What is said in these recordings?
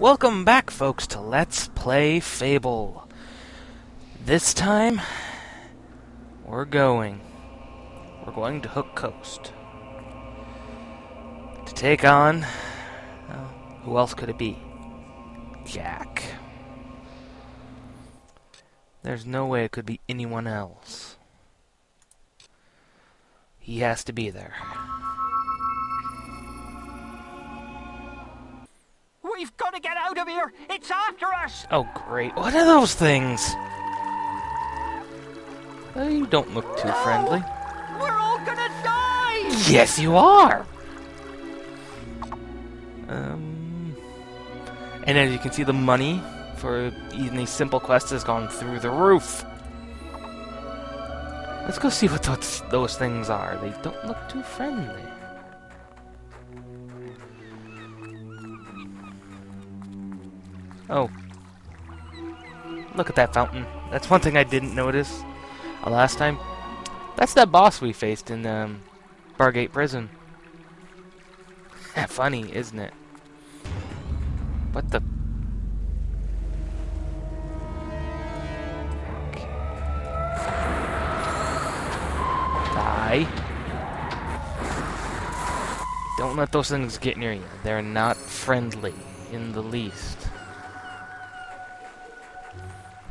Welcome back, folks, to Let's Play Fable. This time, we're going to Hook Coast to take on, who else could it be? Jack. There's no way it could be anyone else. He has to be there. We've got to get out of here! It's after us! Oh, great. What are those things? You don't look too friendly. We're all gonna die! Yes, you are! And as you can see, the money for even these simple quests has gone through the roof. Let's go see what those things are. They don't look too friendly. Oh. Look at that fountain. That's one thing I didn't notice last time. That's that boss we faced in Bargate Prison. Funny, isn't it? What the... Okay. Die. Don't let those things get near you. They're not friendly in the least.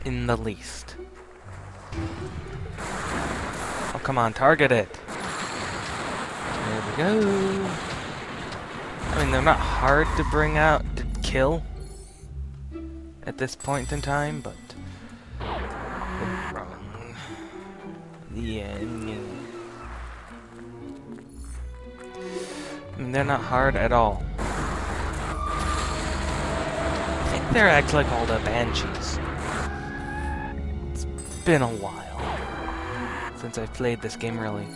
In the least. Oh, come on, target it. There we go. I mean, they're not hard to bring out to kill at this point in time, but the end. I mean, they're not hard at all. I think they're actually called banshees. Been a while since I've played this game, really.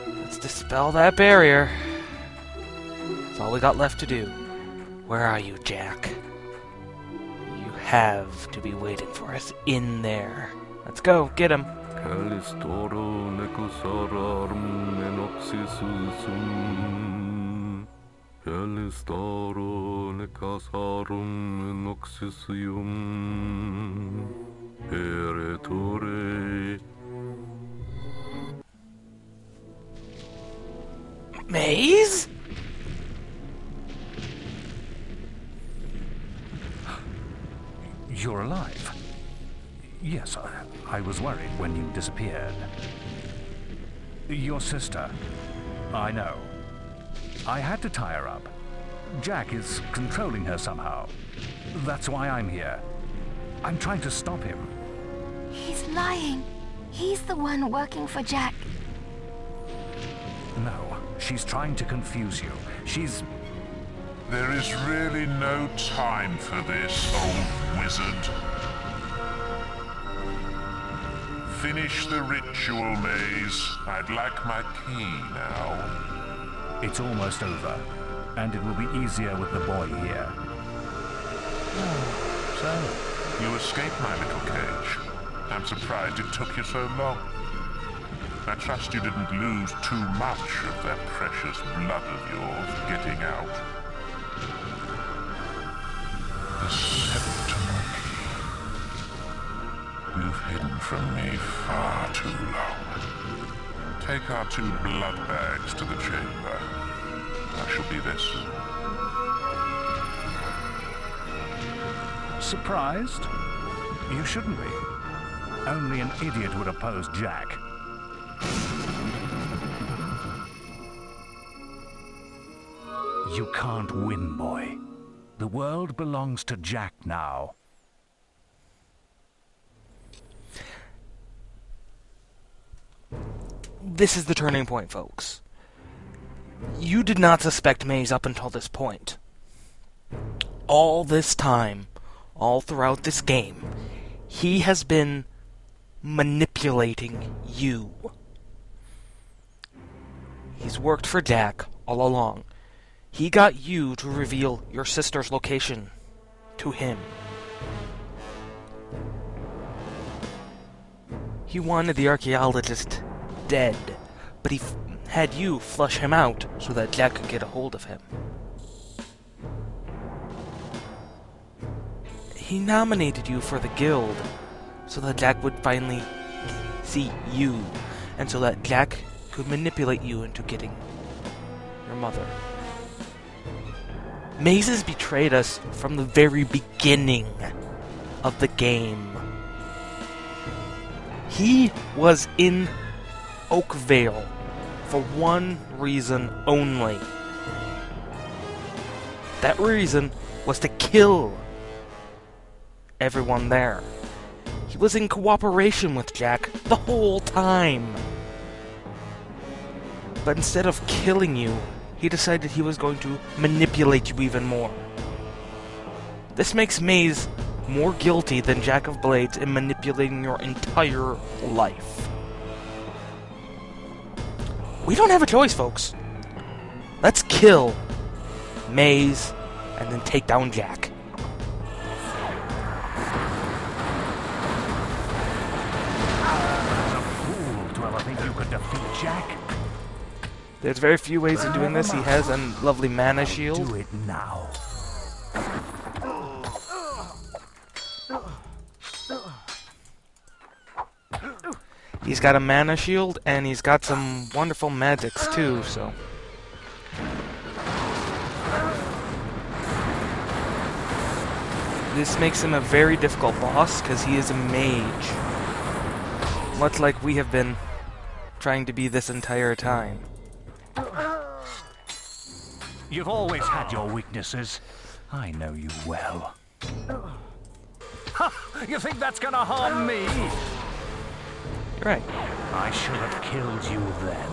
Let's dispel that barrier. That's all we got left to do. Where are you, Jack? You have to be waiting for us in there. Let's go, get him. Maze? You're alive. Yes, I was worried when you disappeared. Your sister. I know. I had to tie her up. Jack is controlling her somehow. That's why I'm here. I'm trying to stop him. He's lying. He's the one working for Jack. No, she's trying to confuse you. There is really no time for this, old wizard. Finish the ritual, Maze. I'd like my key now. It's almost over, and it will be easier with the boy here. So, you escaped my little cage. I'm surprised it took you so long. I trust you didn't lose too much of that precious blood of yours getting out. The septum key. You've hidden from me far too long. Take our 2 blood bags to the chamber. I shall be this. Surprised? You shouldn't be. Only an idiot would oppose Jack. You can't win, boy. The world belongs to Jack now. This is the turning point, folks. You did not suspect Maze up until this point. All this time, all throughout this game, he has been manipulating you. He's worked for Jack all along. He got you to reveal your sister's location to him. He wanted the archaeologist dead, but he had you flush him out so that Jack could get a hold of him. He nominated you for the guild so that Jack would finally see you, and so that Jack could manipulate you into getting your mother. Maze has betrayed us from the very beginning of the game. He was in Oakvale for one reason only. That reason was to kill everyone there. He was in cooperation with Jack the whole time. But instead of killing you, he decided he was going to manipulate you even more. This makes Maze more guilty than Jack of Blades in manipulating your entire life. We don't have a choice, folks. Let's kill Maze and then take down Jack. A fool to ever think you could defeat Jack. There's very few ways of doing this. He has a lovely mana shield. Do it now. He's got a mana shield, and he's got some wonderful magics too, so... This makes him a very difficult boss, because he is a mage. Much like we have been trying to be this entire time. You've always had your weaknesses. I know you well. Ha! You think that's gonna harm me? You're right. I should have killed you then.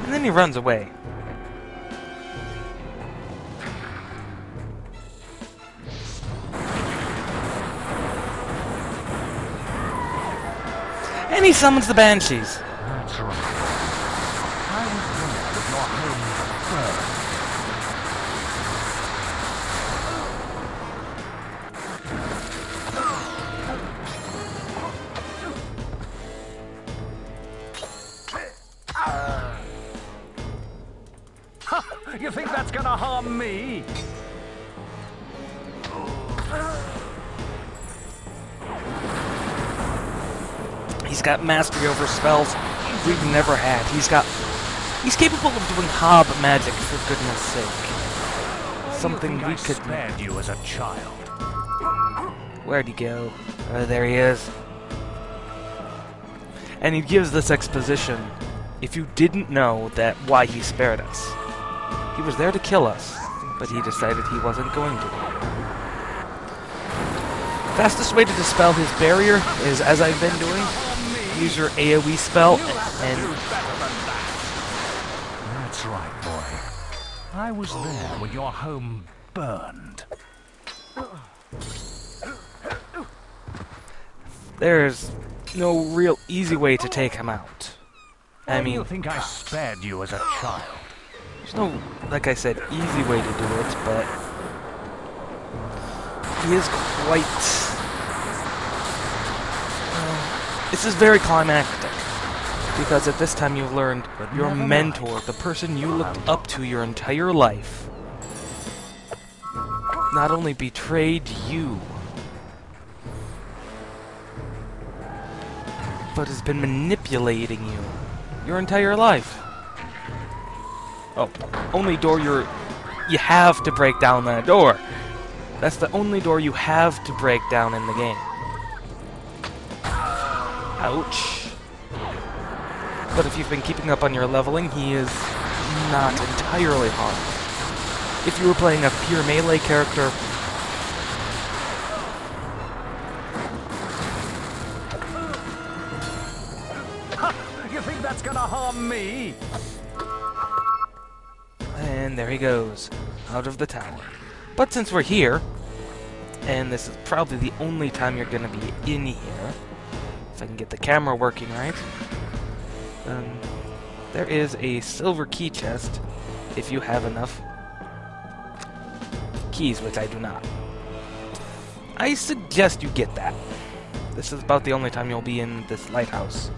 And then he runs away. And he summons the Banshees. That's right. I was there with your home first. You think that's gonna harm me? He's got mastery over spells we've never had. He's capable of doing hob magic, for goodness sake. Something we could... spared you as a child. Where'd he go? Oh, there he is. And he gives this exposition. If you didn't know that why he spared us. He was there to kill us, but he decided he wasn't going to. Fastest way to dispel his barrier is, as I've been doing, use your AoE spell and... That's right, boy. I was there when your home burned. There's no real easy way to take him out. I mean... You think I spared you as a child? There's no, like I said, easy way to do it, but... He is quite... This is very climactic, because at this time you've learned your mentor, the person you looked up to your entire life, not only betrayed you, but has been manipulating you your entire life. Oh, only door you have to break down that door. That's the only door you have to break down in the game. Ouch. But if you've been keeping up on your leveling, he is not entirely harmed. If you were playing a pure melee character, You think that's gonna harm me? and there he goes, out of the tower. But since we're here, and this is probably the only time you're gonna be in here, if I can get the camera working right, there is a silver key chest, if you have enough keys, which I do not. I suggest you get that. This is about the only time you'll be in this lighthouse.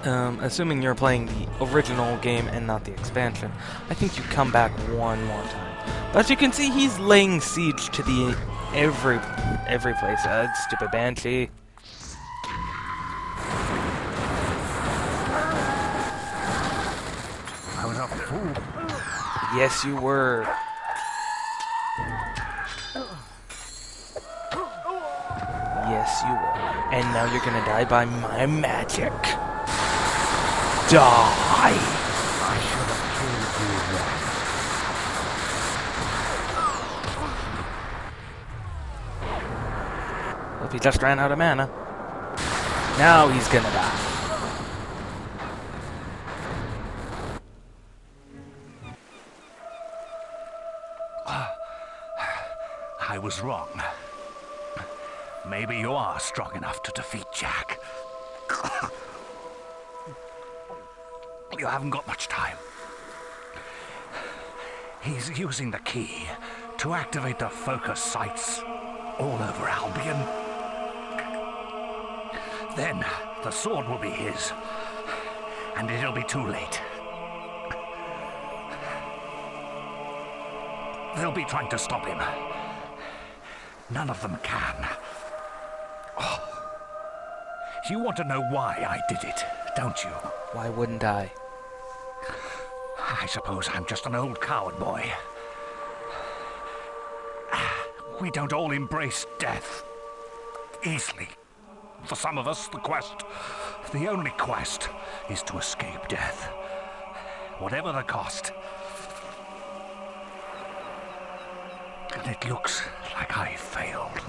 Assuming you're playing the original game and not the expansion, I think you come back one more time. But as you can see, he's laying siege to the every place. Stupid Banshee. I was a fool. Yes, you were. Yes, you were. And now you're gonna die by my magic. Die! I should have killed you then. Well, if he just ran out of mana. Now he's gonna die. I was wrong. Maybe you are strong enough to defeat Jack. You haven't got much time. He's using the key to activate the focus sites all over Albion. Then the sword will be his, and it'll be too late. They'll be trying to stop him. None of them can. Oh. You want to know why I did it, don't you? Why wouldn't I? I suppose I'm just an old coward boy. We don't all embrace death easily. For some of us, the only quest, is to escape death, whatever the cost. And it looks like I failed.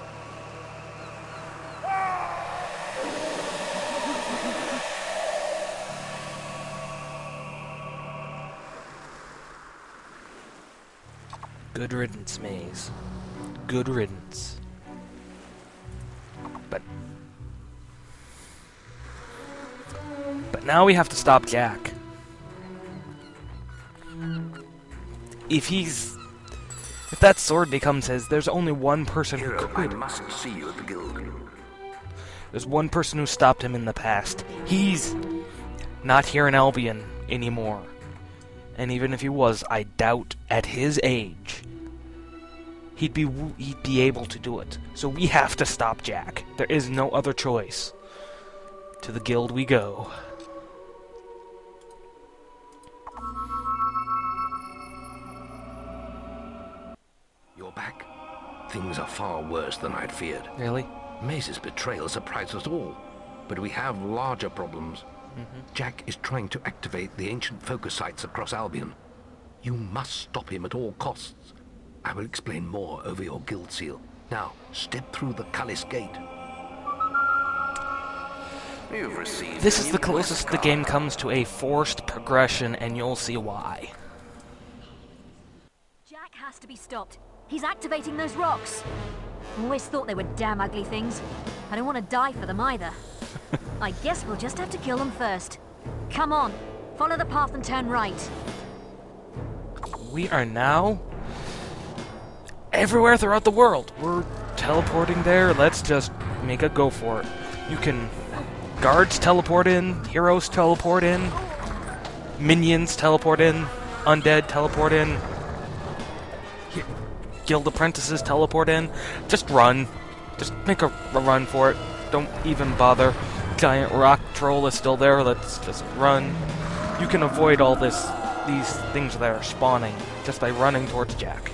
Good riddance, Maze. Good riddance. But now we have to stop Jack. If that sword becomes his, there's only one person who could. I must see you at the guild. There's one person who stopped him in the past. He's not here in Albion anymore. And even if he was, I doubt at his age he'd be able to do it. So we have to stop Jack. There is no other choice. To the guild we go. You're back? Things are far worse than I'd feared. Really? Maze's betrayal surprised us all. But we have larger problems. Jack is trying to activate the ancient focus sites across Albion. You must stop him at all costs. I will explain more over your guild seal. Now, step through the Cullis gate. You've received This is the closest the game comes to a forced progression, and you'll see why. Jack has to be stopped. He's activating those rocks. Always thought they were damn ugly things. I don't want to die for them either. I guess we'll just have to kill them first. Come on, follow the path and turn right. We are now everywhere throughout the world. We're teleporting there. Let's just make a go for it. You can... Guards teleport in, heroes teleport in, minions teleport in, undead teleport in, guild apprentices teleport in. Just run. Just make a run for it. Don't even bother. Giant rock troll is still there. Let's just run. You can avoid all these things that are spawning just by running towards Jack.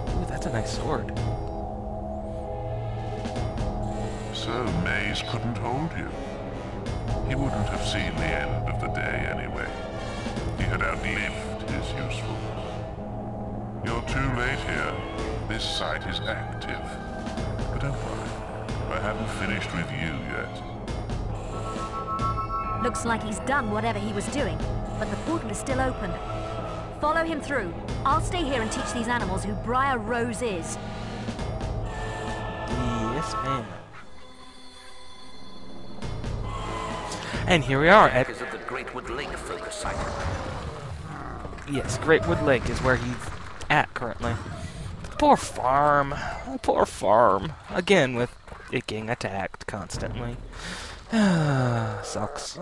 Ooh, that's a nice sword. So Maze couldn't hold you. He wouldn't have seen the end of the day anyway. He had outlived his usefulness. You're too late here. This site is active. But don't worry, I haven't finished with you yet. Looks like he's done whatever he was doing, but the portal is still open. Follow him through. I'll stay here and teach these animals who Briar Rose is. Yes, ma'am. And here we are at... Is it the Greatwood Lake focus site? Yes, Greatwood Lake is where he's at currently. poor farm. That poor farm. Again, with it getting attacked constantly. Sucks.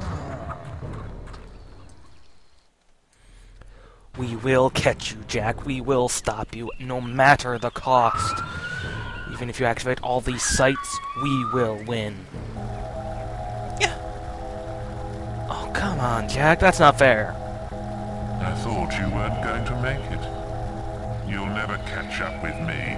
We will catch you, Jack. We will stop you, no matter the cost. Even if you activate all these sites, we will win. Yeah. Oh, come on, Jack. That's not fair. I thought you weren't going to make it. You'll never catch up with me.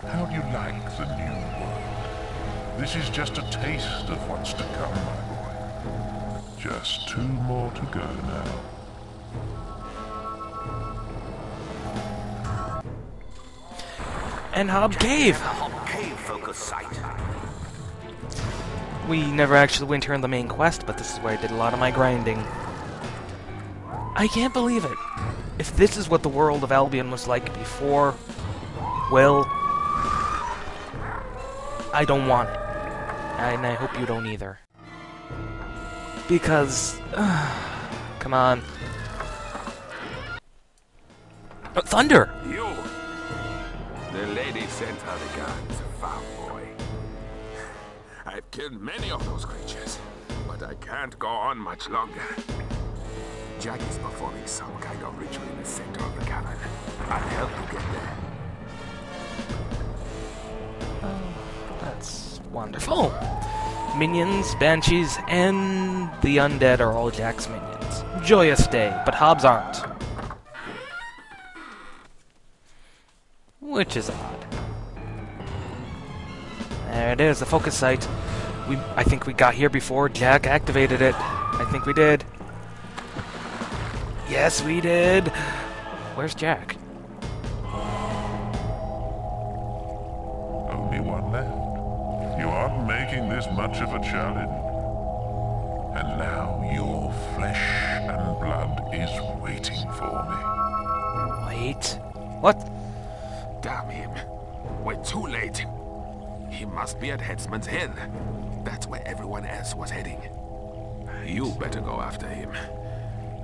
How do you like the new world? This is just a taste of what's to come, my boy. Just 2 more to go now. And Hob Cave! Hob Cave focus site. We never actually went here in the main quest, but this is where I did a lot of my grinding. I can't believe it. If this is what the world of Albion was like before, well, I don't want it. And I hope you don't either. Because, come on. Oh, thunder! You! The lady sent her regards, farm boy. I've killed many of those creatures, but I can't go on much longer. Jack is performing some kind of ritual in the center of the cavern. I'll help you get there. That's wonderful. Minions, banshees, and the undead are all Jack's minions. Joyous day, but Hobbs aren't. Which is odd. There it is, the focus site. I think we got here before Jack activated it. I think we did. Yes, we did. Where's Jack? Only one left. You aren't making this much of a challenge. And now your flesh and blood is waiting for me. Wait. What? Damn him. We're too late. He must be at Headsman's Hill. That's where everyone else was heading. You better go after him.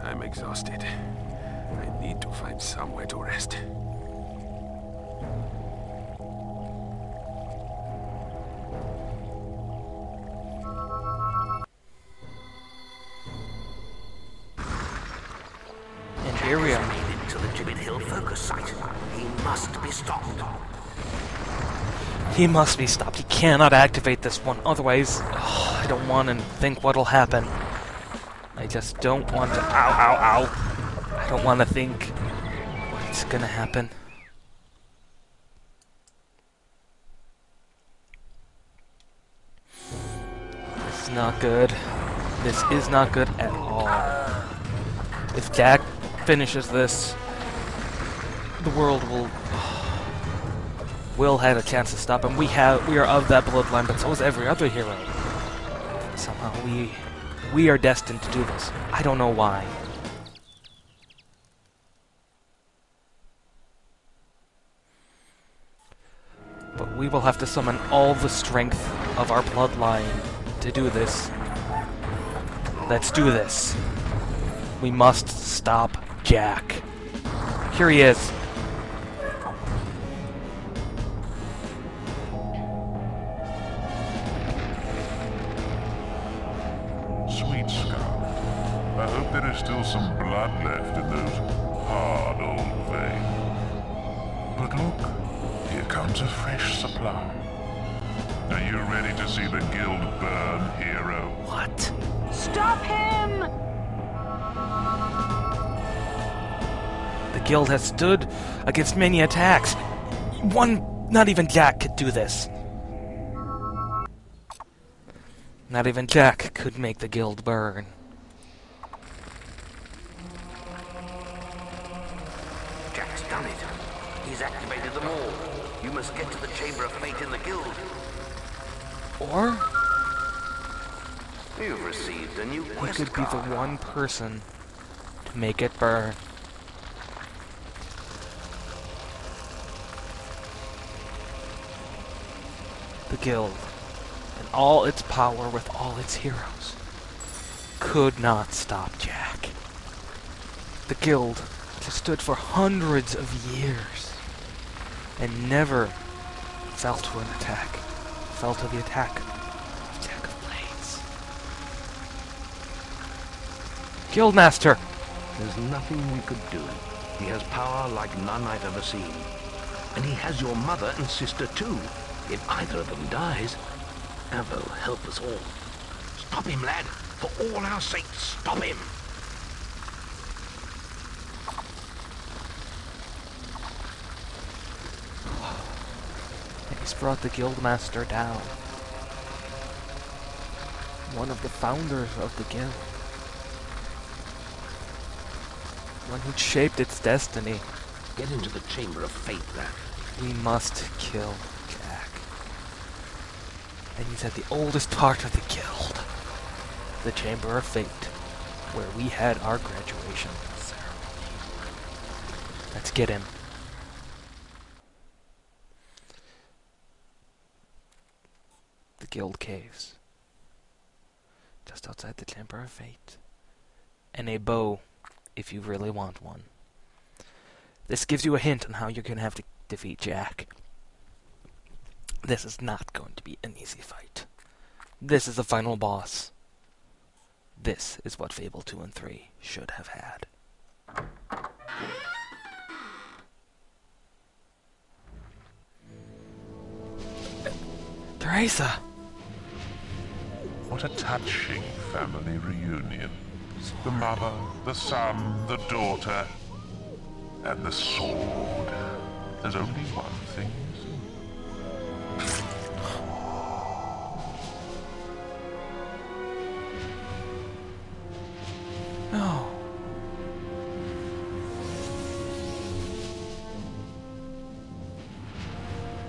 I'm exhausted. I need to find somewhere to rest. And here we are. Made it to the Gibbet Hill focus site. He must be stopped. He must be stopped. He cannot activate this one. Otherwise, I don't want to think what'll happen. I just don't want to... Ow, ow, ow. I don't want to think what's gonna happen. This is not good. This is not good at all. If Jack finishes this, the world will have a chance to stop him. We are of that bloodline, but so is every other hero. Somehow we are destined to do this. I don't know why. But we will have to summon all the strength of our bloodline to do this. Let's do this. We must stop Jack. Here he is. Sweet Scarlet, I hope there is still some blood left in those hard old veins. But look, here comes a fresh supply. Are you ready to see the guild burn, hero? What? Stop him! The guild has stood against many attacks. Not even Jack could do this. Not even Jack could make the guild burn. Jack's done it. He's activated them all. You must get to the Chamber of Fate in the guild. Or You've received a new he quest could be the card. one person to make it burn. The guild, and all its power with all its heroes, could not stop Jack. The guild has stood for hundreds of years. and never fell to an attack. Fell to the attack of Jack of Blades. Guildmaster! There's nothing we could do. He has power like none I've ever seen. And he has your mother and sister too. If either of them dies, Avo will help us all. Stop him, lad. For all our sakes, stop him. He's brought the Guildmaster down. One of the founders of the guild. One who shaped its destiny. Get into the Chamber of Fate, lad. We must kill Jack. And he's at the oldest part of the guild. The Chamber of Fate, where we had our graduation ceremony. Let's get him. The guild caves. Just outside the Chamber of Fate. And a bow, if you really want one. This gives you a hint on how you're going to have to defeat Jack. This is not going to be an easy fight. This is the final boss. This is what Fable 2 and 3 should have had. Teresa! What a touching family reunion. The mother, the son, the daughter, and the sword. There's only one thing missing. No.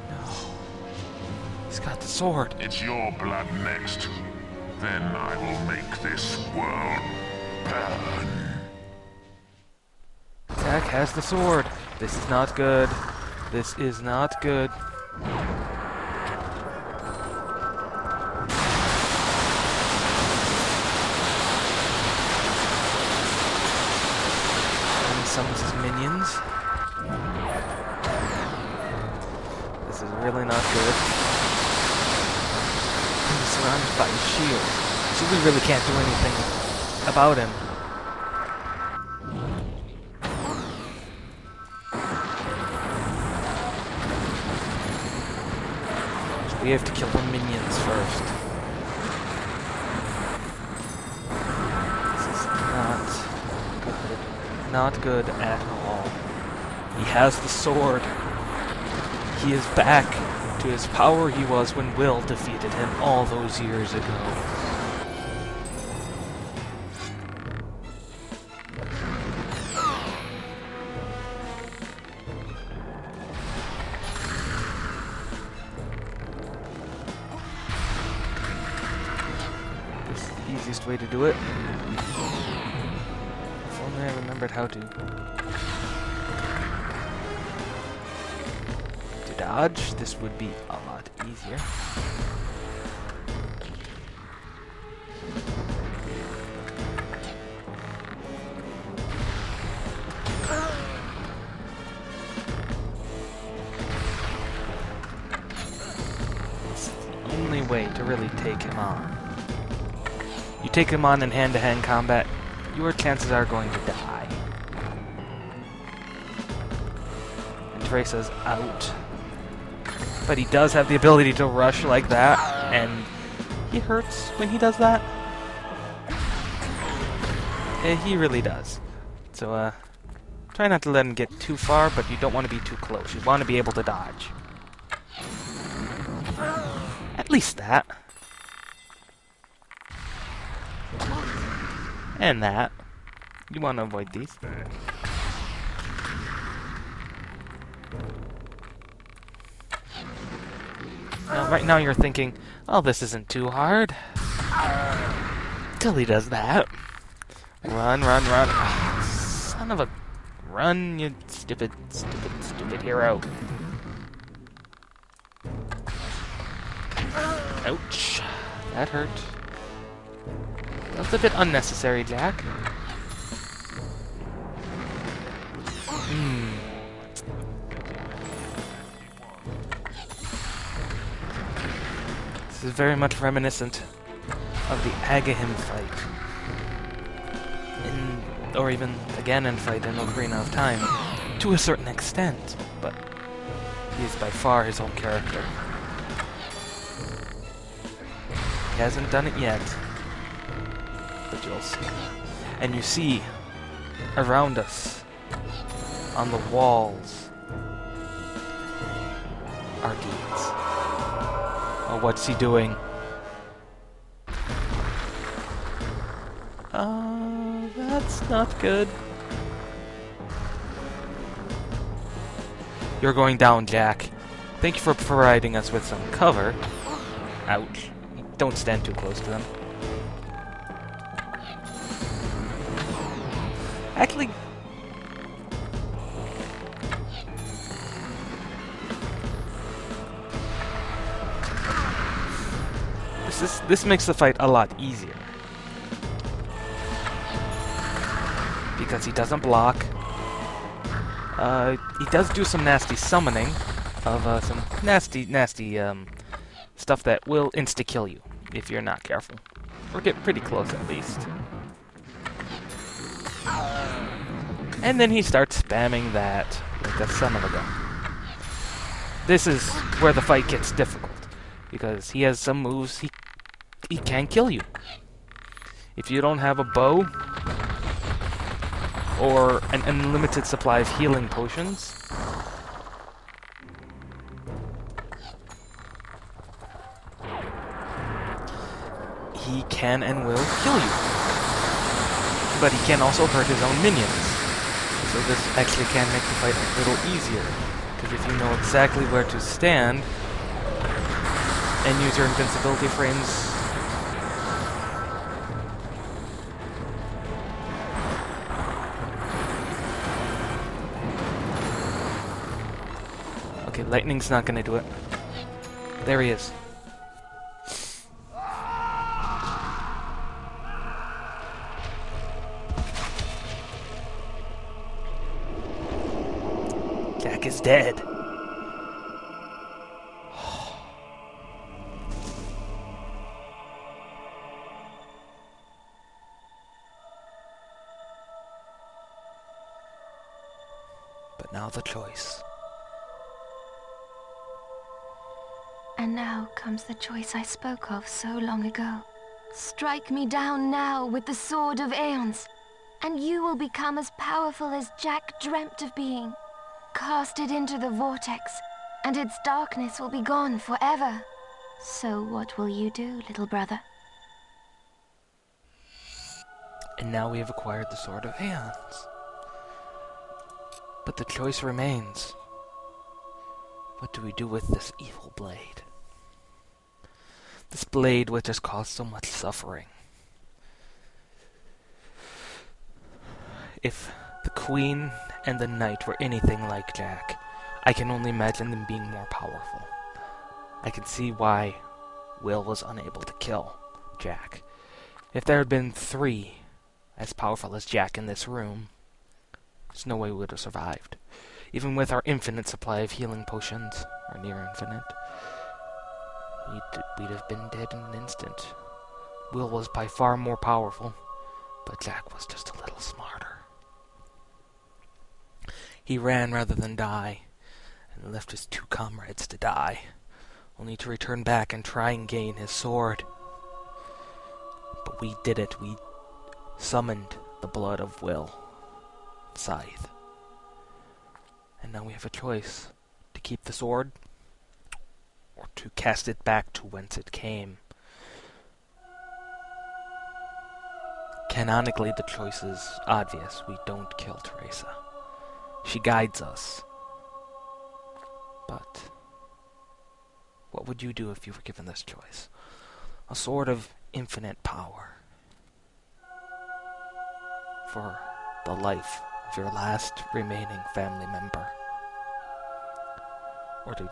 No. He's got the sword. It's your blood next. Then I will make this world burn. Jack has the sword. This is not good. This is not good. And he summons his minions. This is really not good. He's surrounded by his shield. So we really can't do anything about him. We have to kill the minions first. This is not good. Not good at all. He has the sword. He is back to his power he was when Will defeated him all those years ago. Easiest way to do it. If only I remembered how to. To dodge, this would be a lot easier. It's the only way to really take him on. You take him on in hand-to-hand combat, your chances are going to die. And Teresa's out. But he does have the ability to rush like that, and he hurts when he does that. He really does. So, try not to let him get too far, but you don't want to be too close. You want to be able to dodge. At least that. And that. You want to avoid these. Now, right now you're thinking, oh, this isn't too hard. Till he does that. Run, run, run. Oh, son of a... Run, you stupid, stupid, stupid hero. Ouch. That hurt. That's a bit unnecessary, Jack. This is very much reminiscent of the Agahim fight. Or even the Ganon fight in Ocarina of Time. To a certain extent, but he is by far his own character. He hasn't done it yet, but you'll see. And you see, around us, on the walls, our deeds. Oh, what's he doing? That's not good. You're going down, Jack. Thank you for providing us with some cover. Ouch. Don't stand too close to them. Actually... This makes the fight a lot easier. Because he doesn't block. He does do some nasty summoning of some nasty stuff that will insta-kill you if you're not careful. Or get pretty close at least. And then he starts spamming that like a son of a gun. This is where the fight gets difficult. Because he has some moves he can kill you. If you don't have a bow or an unlimited supply of healing potions, he can and will kill you. But he can also hurt his own minions. So this actually can make the fight a little easier. Because if you know exactly where to stand and use your invincibility frames, okay, lightning's not gonna do it. There he is. Jack is dead. But now the choice. And now comes the choice I spoke of so long ago. Strike me down now with the sword of Aeons, and you will become as powerful as Jack dreamt of being. Cast it into the vortex, and its darkness will be gone forever. So what will you do, little brother? And now we have acquired the Sword of Aeons. But the choice remains. What do we do with this evil blade? This blade which has caused so much suffering. If the Queen and the Knight were anything like Jack, I can only imagine them being more powerful. I can see why Will was unable to kill Jack. If there had been 3 as powerful as Jack in this room, there's no way we would have survived. Even with our infinite supply of healing potions, or near infinite, we'd have been dead in an instant. Will was by far more powerful, but Jack was just a little smarter. He ran rather than die, and left his 2 comrades to die, only to return back and try and gain his sword. But we did it. We summoned the blood of Will, Scythe. And now we have a choice: to keep the sword, or to cast it back to whence it came. Canonically, the choice is obvious. We don't kill Teresa. She guides us. But what would you do if you were given this choice? A sword of infinite power for the life of your last remaining family member. Or to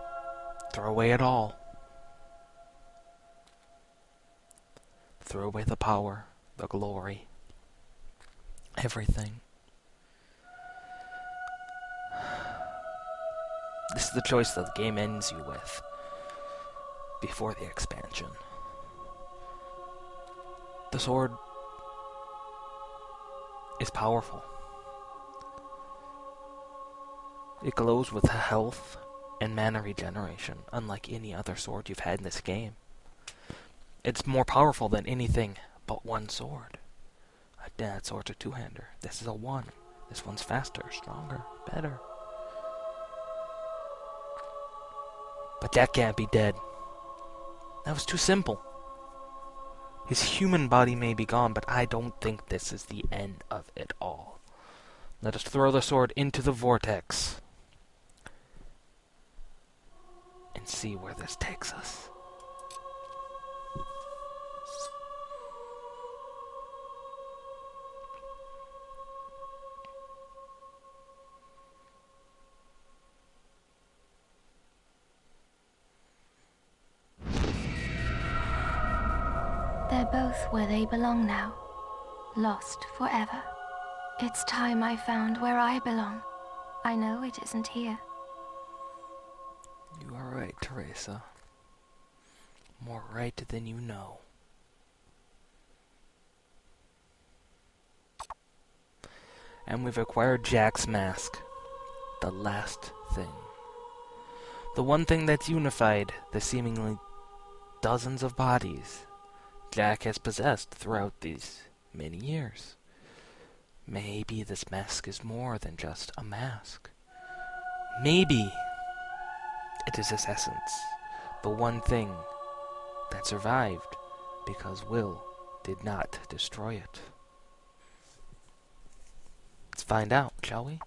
throw away it all. Throw away the power, the glory, everything. This is the choice that the game ends you with. before the expansion. The sword is powerful. It glows with health and mana regeneration, unlike any other sword you've had in this game. It's more powerful than anything but one sword. That sword's a two-hander. This is a one. This one's faster, stronger, better. But Jack can't be dead. That was too simple. His human body may be gone, but I don't think this is the end of it all. Let us throw the sword into the vortex and see where this takes us. They're both where they belong now, lost forever. It's time I found where I belong. I know it isn't here. You are right, Teresa. More right than you know. And we've acquired Jack's mask. The last thing. The one thing that's unified the seemingly dozens of bodies Jack has possessed throughout these many years. Maybe this mask is more than just a mask. Maybe it is its essence, the one thing that survived because Will did not destroy it. Let's find out, shall we?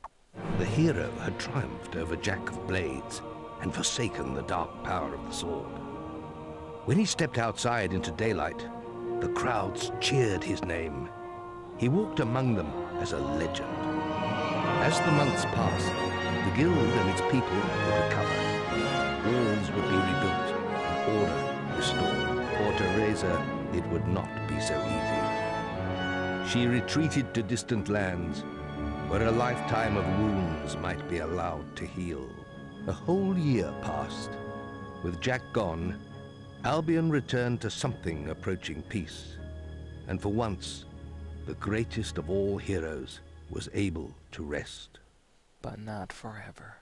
The hero had triumphed over Jack of Blades and forsaken the dark power of the sword. When he stepped outside into daylight, the crowds cheered his name. He walked among them as a legend. As the months passed, the guild and its people would recover. Walls would be rebuilt and order restored. For Teresa, it would not be so easy. She retreated to distant lands where a lifetime of wounds might be allowed to heal. A whole year passed. With Jack gone, Albion returned to something approaching peace. And for once, the greatest of all heroes was able to rest. But not forever.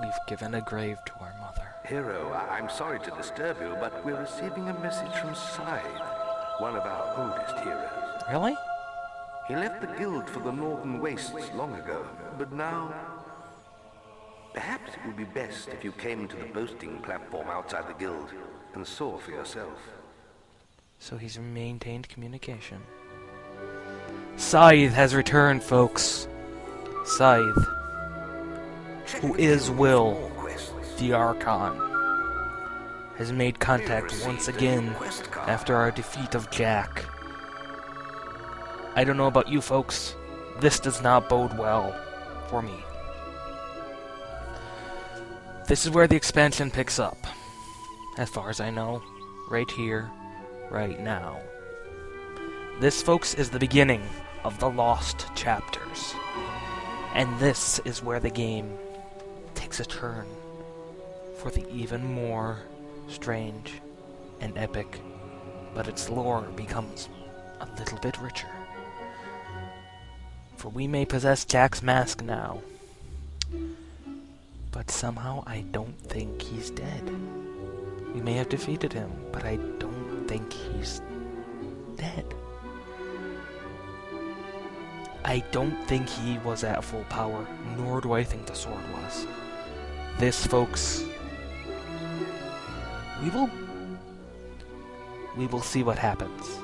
We've given a grave to our mother. Hero, I'm sorry to disturb you, but we're receiving a message from Scythe, one of our oldest heroes. Really? He left the guild for the Northern Wastes long ago, but now... Perhaps it would be best if you came to the boasting platform outside the guild and saw for yourself. So he's maintained communication. Scythe has returned, folks. Scythe, who is Will, the Archon, has made contact once again after our defeat of Jack. I don't know about you folks, this does not bode well for me. This is where the expansion picks up, as far as I know, right here, right now. This, folks, is the beginning of the lost chapters, and this is where the game takes a turn for the even more strange and epic, but its lore becomes a little bit richer. For we may possess Jack's mask now, but somehow I don't think he's dead. We may have defeated him, but I don't think he's dead. I don't think he was at full power, nor do I think the sword was. This, folks, we will see what happens.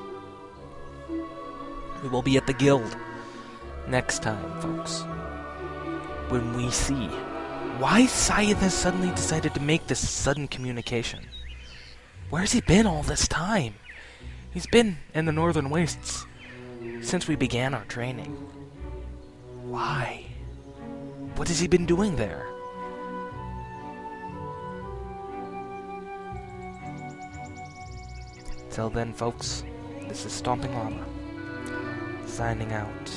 We will be at the guild next time, folks, when we see why Scythe has suddenly decided to make this sudden communication. Where's he been all this time? He's been in the Northern Wastes since we began our training. Why? What has he been doing there? Till then, folks, this is Stomping Llama, signing out.